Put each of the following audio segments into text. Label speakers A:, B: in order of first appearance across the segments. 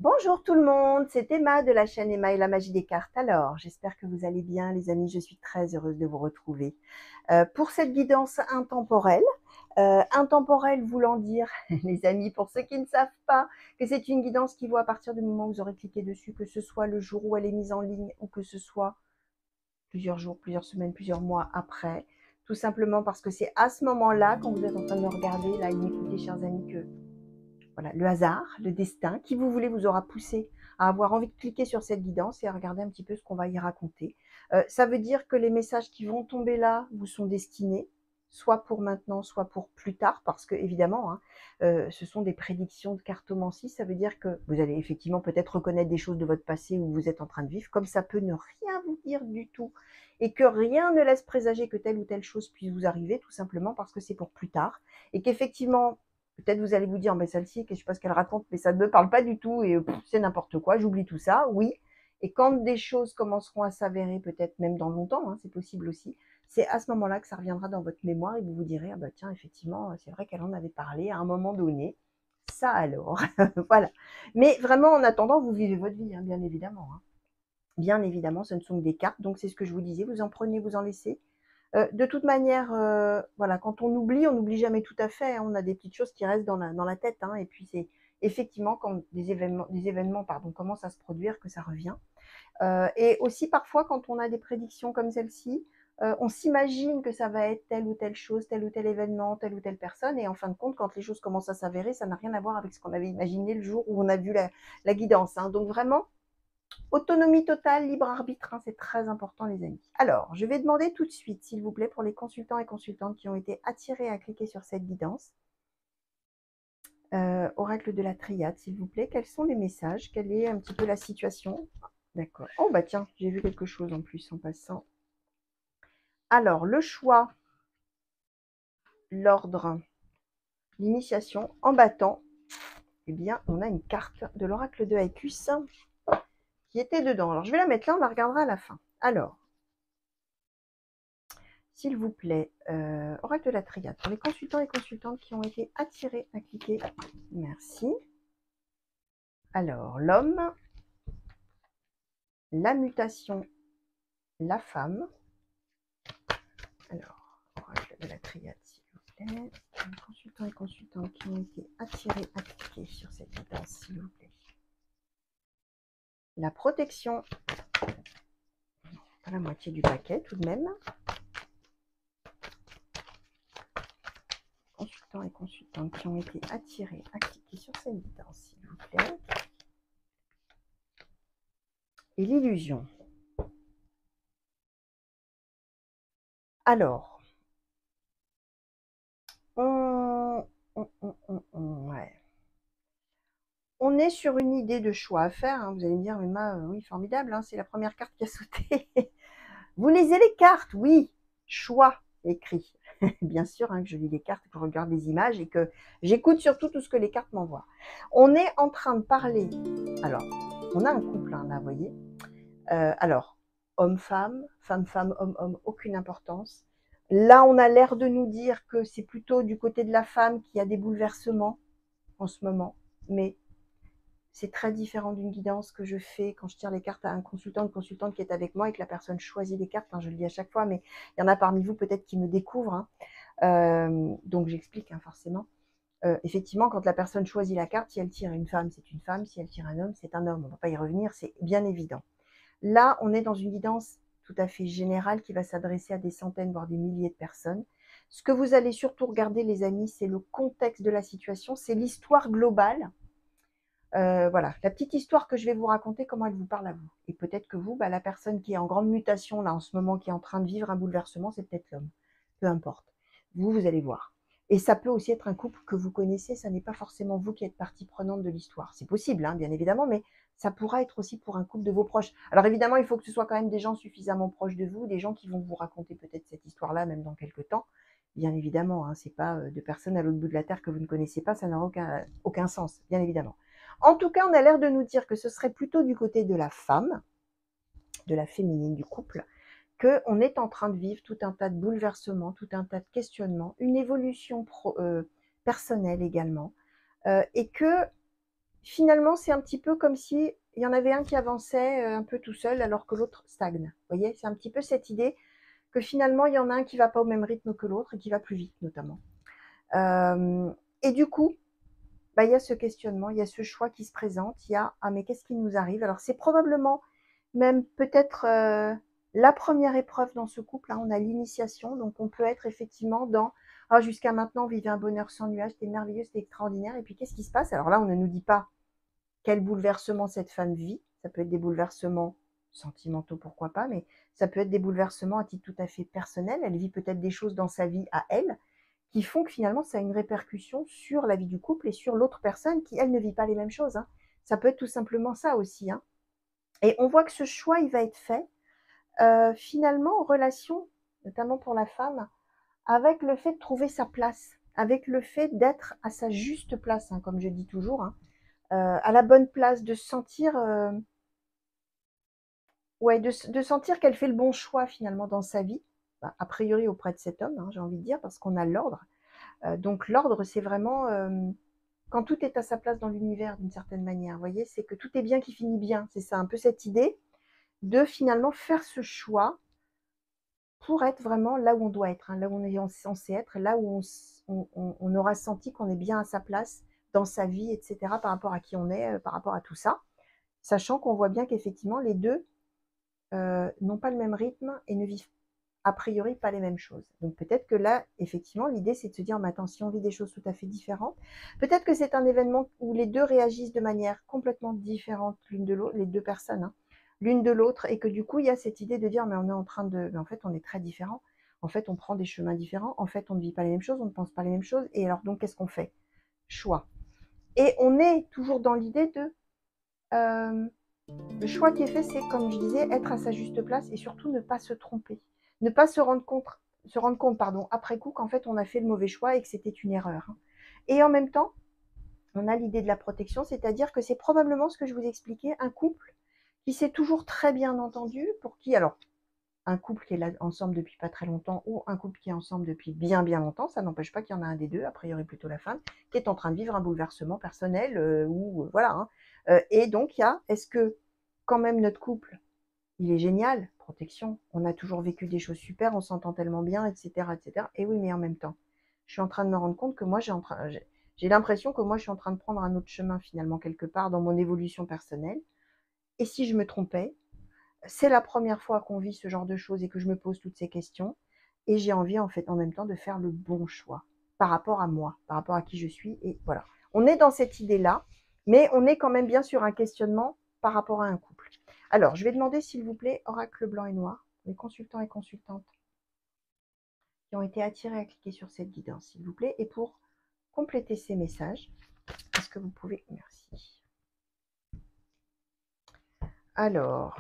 A: Bonjour tout le monde, c'est Emma de la chaîne Emma et la magie des cartes. Alors, j'espère que vous allez bien les amis, je suis très heureuse de vous retrouver. Pour cette guidance intemporelle voulant dire, les amis, pour ceux qui ne savent pas, que c'est une guidance qui vaut à partir du moment où vous aurez cliqué dessus, que ce soit le jour où elle est mise en ligne ou que ce soit plusieurs jours, plusieurs semaines, plusieurs mois après. Tout simplement parce que c'est à ce moment-là, quand vous êtes en train de me regarder, là, et m'écouter, chers amis, que voilà, le hasard, le destin, qui vous voulez, vous aura poussé à avoir envie de cliquer sur cette guidance et à regarder un petit peu ce qu'on va y raconter. Ça veut dire que les messages qui vont tomber là vous sont destinés, soit pour maintenant, soit pour plus tard, parce que évidemment, hein, ce sont des prédictions de cartomancie. Ça veut dire que vous allez effectivement peut-être reconnaître des choses de votre passé où vous êtes en train de vivre, comme ça peut ne rien vous dire du tout, et que rien ne laisse présager que telle ou telle chose puisse vous arriver, tout simplement parce que c'est pour plus tard, et qu'effectivement, peut-être vous allez vous dire, mais celle-ci, je sais pas ce qu'elle raconte, mais ça ne me parle pas du tout et c'est n'importe quoi, j'oublie tout ça, oui. Et quand des choses commenceront à s'avérer, peut-être même dans longtemps, hein, c'est possible aussi, c'est à ce moment-là que ça reviendra dans votre mémoire et vous vous direz, ah bah tiens, effectivement, c'est vrai qu'elle en avait parlé à un moment donné. Ça alors, voilà. Mais vraiment, en attendant, vous vivez votre vie, hein, bien évidemment. Hein. Bien évidemment, ce ne sont que des cartes, donc c'est ce que je vous disais, vous en prenez, vous en laissez. De toute manière, voilà, quand on n'oublie jamais tout à fait, hein, on a des petites choses qui restent dans la tête, hein, et puis c'est effectivement quand des événements pardon, commencent à se produire que ça revient. Et aussi parfois quand on a des prédictions comme celle-ci, on s'imagine que ça va être telle ou telle chose, tel ou tel événement, telle ou telle personne, et en fin de compte, quand les choses commencent à s'avérer, ça n'a rien à voir avec ce qu'on avait imaginé le jour où on a vu la guidance. Hein. Donc vraiment, autonomie totale, libre arbitre, hein, c'est très important les amis. Alors, je vais demander tout de suite, s'il vous plaît, pour les consultants et consultantes qui ont été attirés à cliquer sur cette guidance, oracle de la triade, s'il vous plaît, quels sont les messages, quelle est un petit peu la situation? D'accord. Oh bah tiens, j'ai vu quelque chose en plus en passant. Alors, le choix, l'ordre, l'initiation, en battant, eh bien, on a une carte de l'oracle de Haïkus qui était dedans. Alors, je vais la mettre là, on la regardera à la fin. Alors, s'il vous plaît, oracle de la triade, pour les consultants et consultantes qui ont été attirés à cliquer. Merci. Alors, l'homme, la mutation, la femme. Alors, oracle de la triade, s'il vous plaît. Pour les consultants et consultantes qui ont été attirés à cliquer sur cette guidance, s'il vous plaît. La protection, pas la moitié du paquet tout de même. Consultants et consultantes qui ont été attirés à cliquer sur cette guidance, s'il vous plaît. Et l'illusion. Alors, ouais. On est sur une idée de choix à faire. Hein. Vous allez me dire, Emma, oui, formidable, hein, c'est la première carte qui a sauté. Vous lisez les cartes, oui. Choix écrit. Bien sûr hein, que je lis les cartes, que je regarde les images et que j'écoute surtout tout ce que les cartes m'envoient. On est en train de parler. Alors, on a un couple, hein, là, vous voyez. Alors, homme-femme, femme-femme, homme-homme, aucune importance. Là, on a l'air de nous dire que c'est plutôt du côté de la femme qu'il y a des bouleversements en ce moment. Mais c'est très différent d'une guidance que je fais quand je tire les cartes à un consultant, une consultante qui est avec moi et que la personne choisit les cartes. Hein, je le dis à chaque fois, mais il y en a parmi vous peut-être qui me découvrent. Hein. Donc j'explique hein, forcément. Effectivement, quand la personne choisit la carte, si elle tire une femme, c'est une femme. Si elle tire un homme, c'est un homme. On ne va pas y revenir, c'est bien évident. Là, on est dans une guidance tout à fait générale qui va s'adresser à des centaines, voire des milliers de personnes. Ce que vous allez surtout regarder, les amis, c'est le contexte de la situation, c'est l'histoire globale. Voilà, la petite histoire que je vais vous raconter, comment elle vous parle à vous. Et peut-être que vous, bah, la personne qui est en grande mutation là en ce moment, qui est en train de vivre un bouleversement, c'est peut-être l'homme. Peu importe. Vous allez voir. Et ça peut aussi être un couple que vous connaissez, ça n'est pas forcément vous qui êtes partie prenante de l'histoire. C'est possible, hein, bien évidemment, mais ça pourra être aussi pour un couple de vos proches. Alors évidemment, il faut que ce soit quand même des gens suffisamment proches de vous, des gens qui vont vous raconter peut-être cette histoire-là, même dans quelques temps. Bien évidemment, hein, c'est pas de personnes à l'autre bout de la terre que vous ne connaissez pas, ça n'aura aucun sens, bien évidemment. En tout cas, on a l'air de nous dire que ce serait plutôt du côté de la femme, de la féminine du couple, qu'on est en train de vivre tout un tas de bouleversements, tout un tas de questionnements, une évolution personnelle également, et que finalement, c'est un petit peu comme si il y en avait un qui avançait un peu tout seul alors que l'autre stagne. Vous voyez, c'est un petit peu cette idée que finalement, il y en a un qui va pas au même rythme que l'autre et qui va plus vite, notamment. Et du coup, bah, il y a ce questionnement, il y a ce choix qui se présente, il y a « Ah, mais qu'est-ce qui nous arrive ?» Alors, c'est probablement même peut-être la première épreuve dans ce couple. Hein, on a l'initiation, donc on peut être effectivement dans « Ah, jusqu'à maintenant, on vivait un bonheur sans nuage, c'était merveilleux, c'était extraordinaire. » Et puis, qu'est-ce qui se passe? Alors là, on ne nous dit pas quel bouleversement cette femme vit. Ça peut être des bouleversements sentimentaux, pourquoi pas, mais ça peut être des bouleversements à titre tout à fait personnel. Elle vit peut-être des choses dans sa vie à elle qui font que finalement ça a une répercussion sur la vie du couple et sur l'autre personne qui, elle, ne vit pas les mêmes choses. Hein. Ça peut être tout simplement ça aussi. Hein. Et on voit que ce choix, il va être fait finalement en relation, notamment pour la femme, avec le fait de trouver sa place, avec le fait d'être à sa juste place, hein, comme je dis toujours, hein, à la bonne place, de sentir, ouais, de sentir qu'elle fait le bon choix finalement dans sa vie, bah, a priori auprès de cet homme, hein, j'ai envie de dire, parce qu'on a l'ordre. Donc l'ordre, c'est vraiment quand tout est à sa place dans l'univers d'une certaine manière. Vous voyez, c'est que tout est bien qui finit bien. C'est ça, un peu cette idée de finalement faire ce choix pour être vraiment là où on doit être, hein, là où on est censé être, là où on aura senti qu'on est bien à sa place dans sa vie, etc., par rapport à qui on est, par rapport à tout ça, sachant qu'on voit bien qu'effectivement, les deux n'ont pas le même rythme et ne vivent a priori pas les mêmes choses. Donc peut-être que là, effectivement, l'idée c'est de se dire, mais attends, si on vit des choses tout à fait différentes, peut-être que c'est un événement où les deux réagissent de manière complètement différente l'une de l'autre, les deux personnes, hein, l'une de l'autre, et que du coup, il y a cette idée de dire, mais on est en train de, mais en fait, on est très différents. En fait, on prend des chemins différents. En fait, on ne vit pas les mêmes choses, on ne pense pas les mêmes choses. Et alors, donc, qu'est-ce qu'on fait? Choix. Et on est toujours dans l'idée de, euh, le choix qui est fait, c'est, comme je disais, être à sa juste place et surtout ne pas se tromper. Ne pas se rendre compte pardon, après coup qu'en fait, on a fait le mauvais choix et que c'était une erreur. Et en même temps, on a l'idée de la protection, c'est-à-dire que c'est probablement ce que je vous expliquais, un couple qui s'est toujours très bien entendu, pour qui, alors, un couple qui est là ensemble depuis pas très longtemps ou un couple qui est ensemble depuis bien bien longtemps, ça n'empêche pas qu'il y en a un des deux, a priori plutôt la femme, qui est en train de vivre un bouleversement personnel ou voilà. Hein. Et donc il y a, est-ce que quand même notre couple, il est génial, protection, on a toujours vécu des choses super, on s'entend tellement bien, etc., etc. Et oui, mais en même temps, je suis en train de me rendre compte que moi j'ai l'impression que moi je suis en train de prendre un autre chemin finalement quelque part dans mon évolution personnelle. Et si je me trompais, c'est la première fois qu'on vit ce genre de choses et que je me pose toutes ces questions. Et j'ai envie, en fait, en même temps, de faire le bon choix par rapport à moi, par rapport à qui je suis. Et voilà. On est dans cette idée-là, mais on est quand même bien sur un questionnement par rapport à un couple. Alors, je vais demander, s'il vous plaît, oracle blanc et noir, les consultants et consultantes qui ont été attirés à cliquer sur cette guidance, s'il vous plaît. Et pour compléter ces messages, est-ce que vous pouvez... Merci. Alors...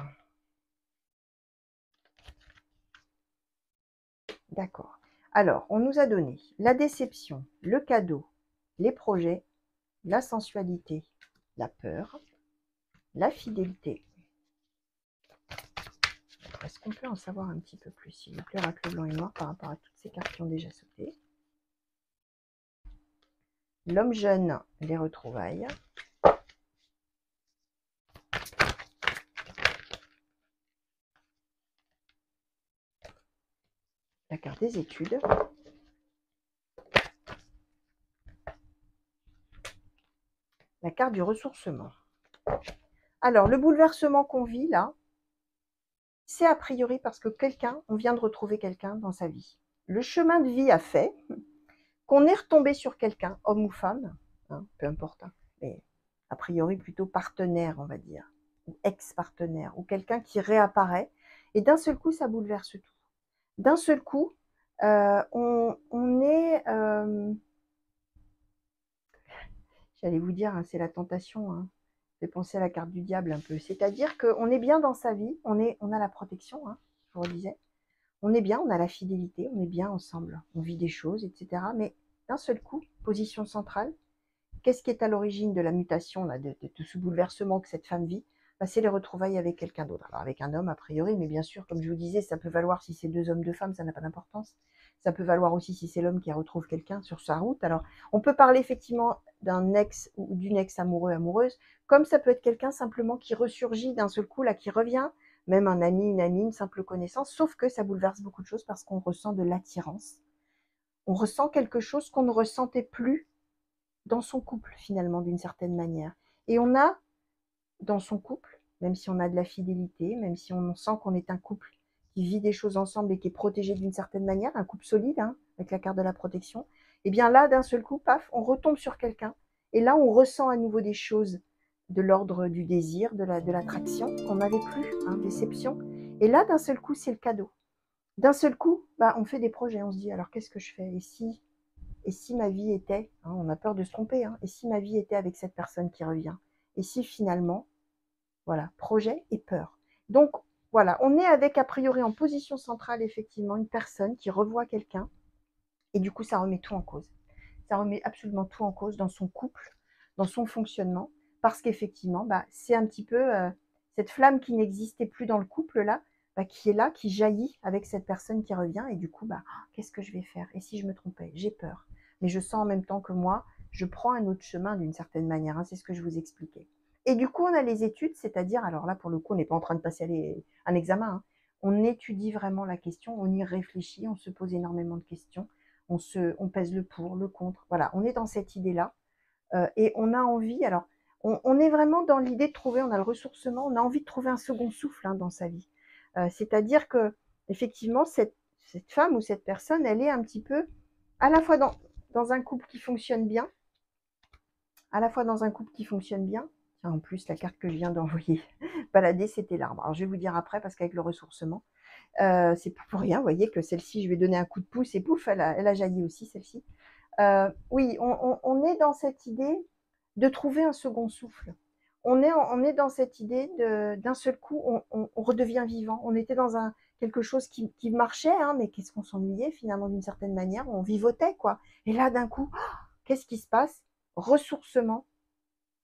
A: D'accord. Alors, on nous a donné la déception, le cadeau, les projets, la sensualité, la peur, la fidélité. Est-ce qu'on peut en savoir un petit peu plus, s'il vous plaît, oracle blanc et noir, par rapport à toutes ces cartes qui ont déjà sauté? L'homme jeune, les retrouvailles. La carte des études. La carte du ressourcement. Alors, le bouleversement qu'on vit là, c'est a priori parce que on vient de retrouver quelqu'un dans sa vie. Le chemin de vie a fait qu'on est retombé sur quelqu'un, homme ou femme, hein, peu importe, hein, mais a priori plutôt partenaire, on va dire, ou ex-partenaire, ou quelqu'un qui réapparaît, et d'un seul coup, ça bouleverse tout. D'un seul coup, on est, j'allais vous dire, hein, c'est la tentation, hein, fait penser à la carte du diable un peu, c'est-à-dire qu'on est bien dans sa vie, on a la protection, hein, je vous redisais, on est bien, on a la fidélité, on est bien ensemble, on vit des choses, etc. Mais d'un seul coup, position centrale, qu'est-ce qui est à l'origine de la mutation, là, de ce bouleversement que cette femme vit? Bah, c'est les retrouvailles avec quelqu'un d'autre. Alors avec un homme a priori, mais bien sûr, comme je vous disais, ça peut valoir si c'est deux hommes, deux femmes, ça n'a pas d'importance. Ça peut valoir aussi si c'est l'homme qui retrouve quelqu'un sur sa route. Alors, on peut parler effectivement d'un ex ou d'une ex amoureux, amoureuse, comme ça peut être quelqu'un simplement qui ressurgit d'un seul coup, là, qui revient, même un ami, une amie, une simple connaissance, sauf que ça bouleverse beaucoup de choses parce qu'on ressent de l'attirance. On ressent quelque chose qu'on ne ressentait plus dans son couple, finalement, d'une certaine manière. Et on a, dans son couple, même si on a de la fidélité, même si on sent qu'on est un couple qui vit des choses ensemble et qui est protégé d'une certaine manière, un couple solide, hein, avec la carte de la protection, et bien là, d'un seul coup, paf, on retombe sur quelqu'un. Et là, on ressent à nouveau des choses de l'ordre du désir, de l'attraction, qu'on n'avait plus, hein, déception. Et là, d'un seul coup, c'est le cadeau. D'un seul coup, bah, on fait des projets, on se dit, alors qu'est-ce que je fais? Et si ma vie était, hein, on a peur de se tromper, hein, et si ma vie était avec cette personne qui revient? Et si finalement, voilà, projet et peur. Donc, voilà, on est avec, a priori, en position centrale, effectivement, une personne qui revoit quelqu'un, et du coup, ça remet tout en cause. Ça remet absolument tout en cause dans son couple, dans son fonctionnement, parce qu'effectivement, bah, c'est un petit peu cette flamme qui n'existait plus dans le couple, là, bah, qui est là, qui jaillit avec cette personne qui revient, et du coup, bah, qu'est-ce que je vais faire? Et si je me trompais? J'ai peur. Mais je sens en même temps que moi, je prends un autre chemin d'une certaine manière, hein, c'est ce que je vous expliquais. Et du coup, on a les études, c'est-à-dire, alors là, pour le coup, on n'est pas en train de passer un examen, hein. On étudie vraiment la question, on y réfléchit, on se pose énormément de questions, on pèse le pour, le contre. Voilà, on est dans cette idée-là. Et on a envie, alors, on est vraiment dans l'idée de trouver, on a le ressourcement, on a envie de trouver un second souffle, hein, dans sa vie. C'est-à-dire que, effectivement, cette femme ou cette personne, elle est un petit peu à la fois dans un couple qui fonctionne bien, à la fois dans un couple qui fonctionne bien. Tiens, en plus, la carte que je viens d'envoyer balader, c'était l'arbre. Alors, je vais vous dire après, parce qu'avec le ressourcement, c'est pas pour rien. Vous voyez que celle-ci, je vais donner un coup de pouce et pouf, elle a jailli aussi, celle-ci. Oui, on est dans cette idée de trouver un second souffle. On est dans cette idée d'un seul coup, on redevient vivant. On était dans quelque chose qui marchait, hein, mais qu'est-ce qu'on s'ennuyait finalement d'une certaine manière, on vivotait, quoi. Et là, d'un coup, qu'est-ce qui se passe? Ressourcement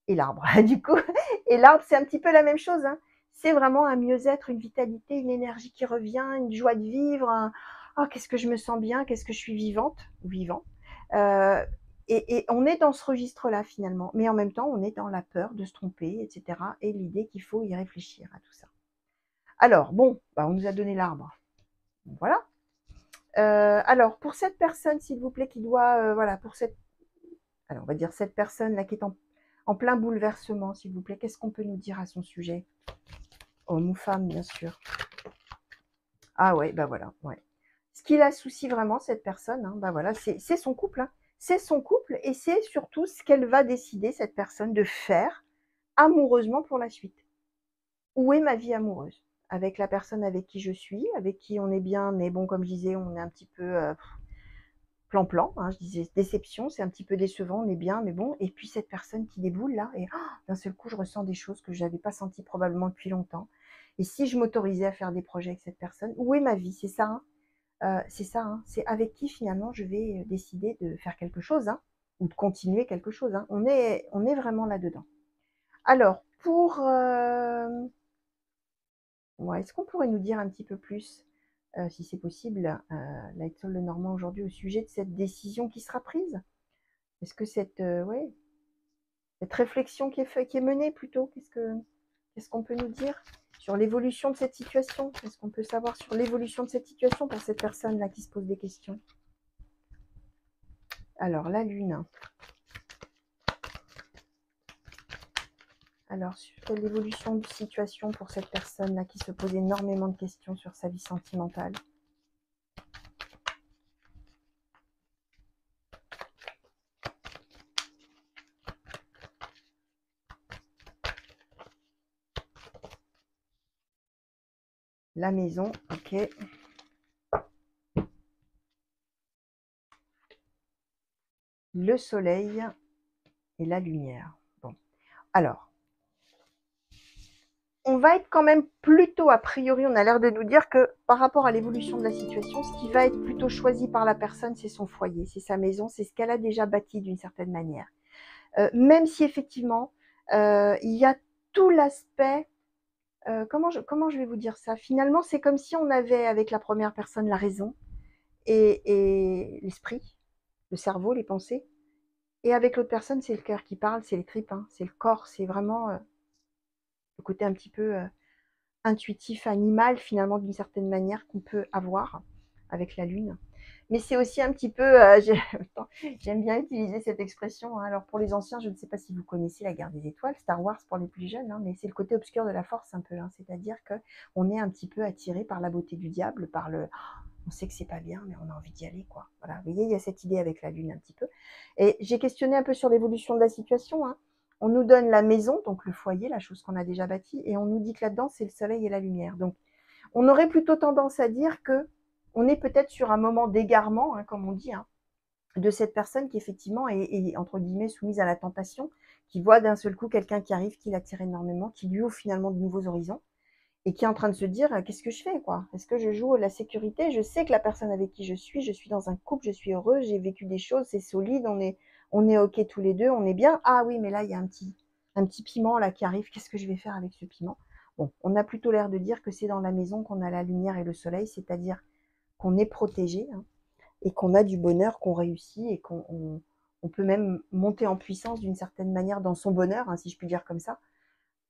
A: et l'arbre. Du coup, et l'arbre, c'est un petit peu la même chose, hein. C'est vraiment un mieux-être, une vitalité, une énergie qui revient, une joie de vivre. Oh, qu'est-ce que je me sens bien, qu'est-ce que je suis vivante ou vivant. Euh, et on est dans ce registre-là finalement, mais en même temps, on est dans la peur de se tromper, etc. Et l'idée qu'il faut y réfléchir à tout ça. Alors, bon, bah, on nous a donné l'arbre. Voilà. Alors, pour cette personne, s'il vous plaît, qui doit, voilà, alors on va dire cette personne là qui est en plein bouleversement, s'il vous plaît, qu'est-ce qu'on peut nous dire à son sujet? Homme ou femme, bien sûr. Ah ouais, bah voilà, ouais. Ce qui la soucie vraiment, cette personne, hein, bah voilà, c'est son couple, hein. C'est son couple et c'est surtout ce qu'elle va décider, cette personne, de faire amoureusement pour la suite. Où est ma vie amoureuse? Avec la personne avec qui je suis, avec qui on est bien, mais bon, comme je disais, on est un petit peu plan-plan, hein, je disais déception, c'est un petit peu décevant, on est bien, mais bon. Et puis cette personne qui déboule là, et d'un seul coup, je ressens des choses que je n'avais pas senties probablement depuis longtemps. Et si je m'autorisais à faire des projets avec cette personne, où est ma vie? C'est ça, hein. C'est ça, hein. C'est avec qui finalement je vais décider de faire quelque chose, hein, ou de continuer quelque chose, hein. On est vraiment là-dedans. Alors, ouais, est-ce qu'on pourrait nous dire un petit peu plus, si c'est possible, Lightsoul Lenormand aujourd'hui, au sujet de cette décision qui sera prise? Est-ce que ouais, cette réflexion qui est menée plutôt, qu'est-ce qu'on peut nous dire sur l'évolution de cette situation? Qu'est-ce qu'on peut savoir sur l'évolution de cette situation pour cette personne-là qui se pose des questions? Alors, la Lune. Alors, sur l'évolution de situation pour cette personne-là qui se pose énormément de questions sur sa vie sentimentale. La maison, ok. Le soleil et la lumière. Bon, alors, on va être quand même plutôt, a priori, on a l'air de nous dire que par rapport à l'évolution de la situation, ce qui va être plutôt choisi par la personne, c'est son foyer, c'est sa maison, c'est ce qu'elle a déjà bâti d'une certaine manière. Même si effectivement, il y a tout l'aspect, comment je vais vous dire ça? Finalement, c'est comme si on avait avec la première personne la raison, et l'esprit, le cerveau, les pensées. Et avec l'autre personne, c'est le cœur qui parle, c'est les tripes, hein, c'est le corps, c'est vraiment le côté un petit peu intuitif, animal finalement d'une certaine manière qu'on peut avoir avec la lune. Mais c'est aussi un petit peu, j'aime bien utiliser cette expression, hein. Alors pour les anciens, je ne sais pas si vous connaissez la guerre des étoiles, Star Wars pour les plus jeunes, hein, mais c'est le côté obscur de la force un peu, hein. C'est-à-dire qu'on est un petit peu attiré par la beauté du diable, par le... On sait que c'est pas bien, mais on a envie d'y aller, quoi. Voilà, vous voyez, il y a cette idée avec la lune un petit peu. Et j'ai questionné un peu sur l'évolution de la situation, hein. On nous donne la maison, donc le foyer, la chose qu'on a déjà bâtie, et on nous dit que là-dedans, c'est le soleil et la lumière. Donc, on aurait plutôt tendance à dire que on est peut-être sur un moment d'égarement, hein, comme on dit, hein, de cette personne qui effectivement est, entre guillemets, soumise à la tentation, qui voit d'un seul coup quelqu'un qui arrive, qui l'attire énormément, qui lui ouvre finalement de nouveaux horizons, et qui est en train de se dire qu'est-ce que je fais, quoi? Est-ce que je joue la sécurité? Je sais que la personne avec qui je suis dans un couple, je suis heureuse, j'ai vécu des choses, c'est solide, on est ok tous les deux, on est bien. Ah oui, mais là il y a un petit piment là qui arrive. Qu'est-ce que je vais faire avec ce piment? Bon, on a plutôt l'air de dire que c'est dans la maison qu'on a la lumière et le soleil, c'est-à-dire qu'on est protégé, hein, et qu'on a du bonheur, qu'on réussit et on peut même monter en puissance d'une certaine manière dans son bonheur, hein, si je puis dire comme ça,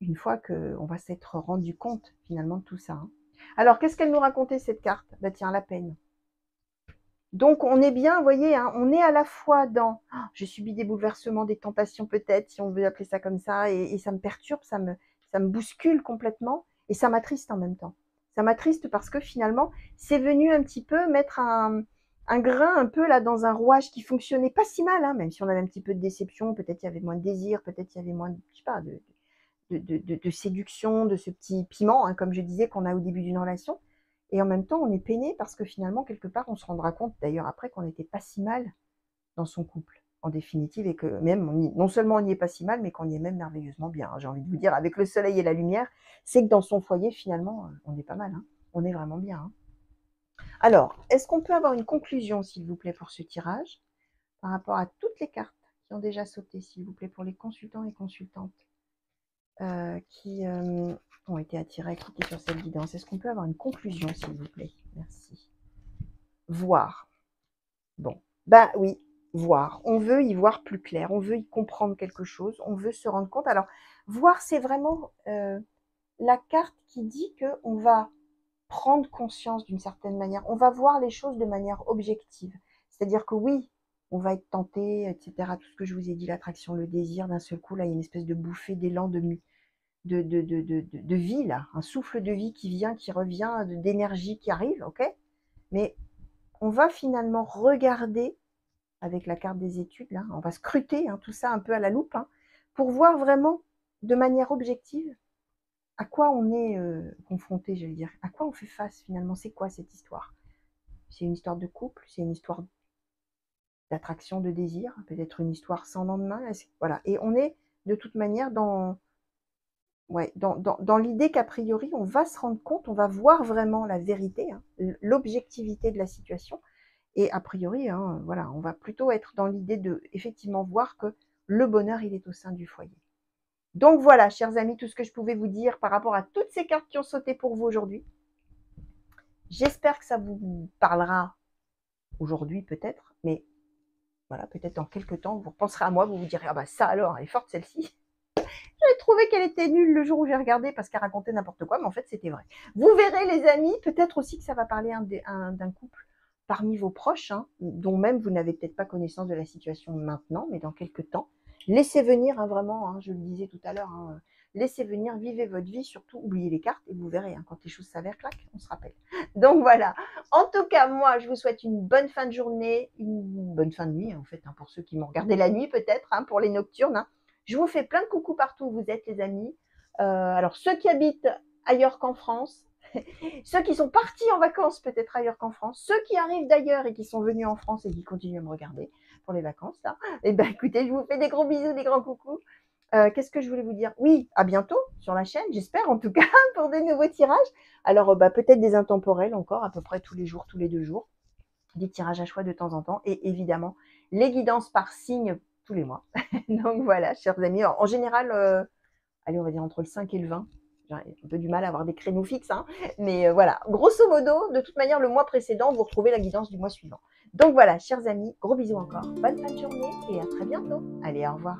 A: une fois qu'on va s'être rendu compte finalement de tout ça, hein. Alors, qu'est-ce qu'elle nous racontait cette carte? Bah tiens, la peine. Donc, on est bien, vous voyez, hein, on est à la fois dans je subis des bouleversements, des tentations peut-être, si on veut appeler ça comme ça, et ça me perturbe, ça me bouscule complètement, et ça m'attriste en même temps. Ça m'attriste parce que finalement, c'est venu un petit peu mettre un grain un peu là dans un rouage qui fonctionnait pas si mal, hein, même si on avait un petit peu de déception, peut-être il y avait moins de désir, peut-être il y avait moins de, je sais pas, de séduction, de ce petit piment, hein, comme je disais, qu'on a au début d'une relation. Et en même temps, on est peiné parce que finalement, quelque part, on se rendra compte, d'ailleurs après, qu'on n'était pas si mal dans son couple, en définitive, et que même, non seulement on n'y est pas si mal, mais qu'on y est même merveilleusement bien, hein, j'ai envie de vous dire, avec le soleil et la lumière, c'est que dans son foyer, finalement, on est pas mal, hein, on est vraiment bien, hein. Alors, est-ce qu'on peut avoir une conclusion, s'il vous plaît, pour ce tirage, par rapport à toutes les cartes qui ont déjà sauté, s'il vous plaît, pour les consultants et consultantes qui ont été attirés à cliquer sur cette guidance? Est-ce qu'on peut avoir une conclusion, s'il vous plaît? Merci. Voir. Bon, ben oui, voir. On veut y voir plus clair, on veut y comprendre quelque chose, on veut se rendre compte. Alors, voir, c'est vraiment la carte qui dit qu'on va prendre conscience d'une certaine manière. On va voir les choses de manière objective. C'est-à-dire que oui, on va être tenté, etc. Tout ce que je vous ai dit, l'attraction, le désir, d'un seul coup, là, il y a une espèce de bouffée d'élan de vie, là, un souffle de vie qui vient, qui revient, d'énergie qui arrive, ok? Mais on va finalement regarder avec la carte des études, là, on va scruter, hein, tout ça un peu à la loupe, hein, pour voir vraiment de manière objective à quoi on est confronté, j'allais dire, à quoi on fait face finalement, c'est quoi cette histoire? C'est une histoire de couple, c'est une histoire d'attraction, de désir, peut-être une histoire sans lendemain, voilà. Et on est de toute manière ouais, dans l'idée qu'a priori, on va se rendre compte, on va voir vraiment la vérité, hein, l'objectivité de la situation. Et a priori, hein, voilà, on va plutôt être dans l'idée de effectivement voir que le bonheur, il est au sein du foyer. Donc voilà, chers amis, tout ce que je pouvais vous dire par rapport à toutes ces cartes qui ont sauté pour vous aujourd'hui. J'espère que ça vous parlera aujourd'hui peut-être, mais voilà, peut-être dans quelques temps, vous repenserez à moi, vous vous direz, ah bah ça alors, elle est forte celle-ci. J'ai trouvé qu'elle était nulle le jour où j'ai regardé parce qu'elle racontait n'importe quoi, mais en fait c'était vrai. Vous verrez les amis, peut-être aussi que ça va parler d'un couple parmi vos proches, hein, dont même vous n'avez peut-être pas connaissance de la situation maintenant, mais dans quelques temps. Laissez venir, hein, vraiment, hein, je le disais tout à l'heure, hein, laissez venir, vivez votre vie, surtout oubliez les cartes et vous verrez, hein, quand les choses s'avèrent, clac, on se rappelle. Donc voilà, en tout cas, moi je vous souhaite une bonne fin de journée, une bonne fin de nuit en fait, hein, pour ceux qui m'ont regardé la nuit peut-être, hein, pour les nocturnes, hein. Je vous fais plein de coucou partout où vous êtes, les amis. Alors, ceux qui habitent ailleurs qu'en France, ceux qui sont partis en vacances peut-être ailleurs qu'en France, ceux qui arrivent d'ailleurs et qui sont venus en France et qui continuent à me regarder pour les vacances, là, eh ben, écoutez, je vous fais des gros bisous, des grands coucous. Qu'est-ce que je voulais vous dire? Oui, à bientôt sur la chaîne, j'espère en tout cas, pour des nouveaux tirages. Alors, peut-être des intemporels encore, à peu près tous les jours, tous les 2 jours. Des tirages à choix de temps en temps. Et évidemment, les guidances par signe tous les mois. Donc voilà, chers amis. En général, allez, on va dire entre le 5 et le 20. J'ai un peu du mal à avoir des créneaux fixes, hein, mais voilà. Grosso modo, de toute manière, le mois précédent, vous retrouvez la guidance du mois suivant. Donc voilà, chers amis, gros bisous encore. Bonne fin de journée et à très bientôt. Allez, au revoir.